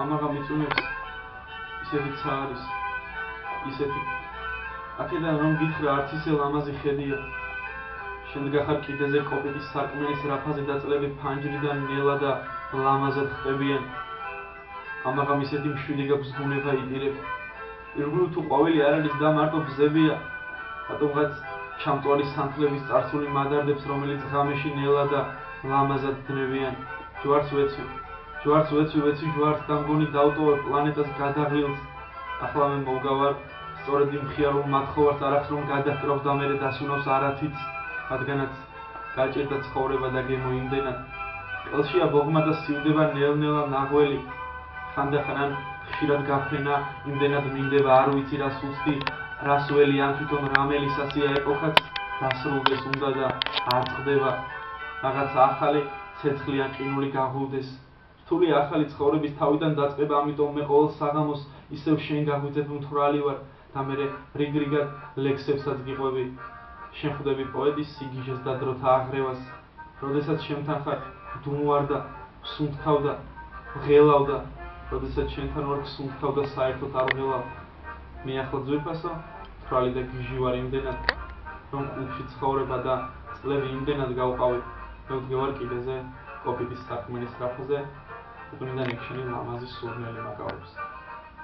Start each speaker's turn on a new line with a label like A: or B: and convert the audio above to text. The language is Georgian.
A: ამაღამ იწუნებს ისეთიც არის ისეთი აქედან რომ გითხრა არც ისე ლამაზი ხედია შემდეგ ახარ კიდეზე კოპიტის სარკმლის რაფაზე დაწლები ფანჯრიდან ნელა და ლამაზად ხტებიან ამაღამ ისეთი მშვიდი გაქვს ბუნება იდირებ ირგვლივ თუ ყვავილი არ არის და მარტო ბზებია რატომღაც ჩამწვარი სანთლების წარსული მადარდებს რომელიც ღამეში ნელა და ლამაზად დნევიან ჯვარს ვეცვი ჯვარს და მგონი დავტოვებ პლანეტას გადაღლილს ახლა მე მოვგავარ სწორედ იმ მხიარულ მათხოვარს არახს რომ გადაჰკრავს და მერე დასუნავს არათიც რადგანაც გაჭირდა ცხოვრება და გემო იმდენად ყელშია ბოგმა და სივდება ნელ-ნელა ნაღველი ხანდახან ხშირად გაფენა იმდენად მინდება არ ვიცი რას უცდი რას ველი ან თვითონ რამელისასია ეპოქაც დასრულდეს უნდა და არ წყდება რაღაც ახალი ცეცხლი ან ყინული გაღვივდეს რთული ახალი ცხოვრების თავიდან დაწყება ამიტომ მე ყოველ საღამოს ისევ შენ გაგვიძებ მთვრალი ვარ და მე რიგრიგად ლექსებსაც გიყვები შენ ხვდები პოეტის სიგიჟეს და დროთა აღრევას როდესაც შემთან ხარ დუმვარდა ვსუნთქავდა ვღელავდა როდესაც შენთან ვარ ვსუნთქავდა საერთოდ არ ვღელავ მე ახლა ძვირფასო მთვრალი და გიჟი ვარ იმდენად რომ კლუბში ცხოვრება და წლები იმდენად გავყავი მე ვდგევარ კიდეზე კოპიტის სარკმლის რაფაზე უკნიდან იქშენი ლამაზი სურნელი მაგავებს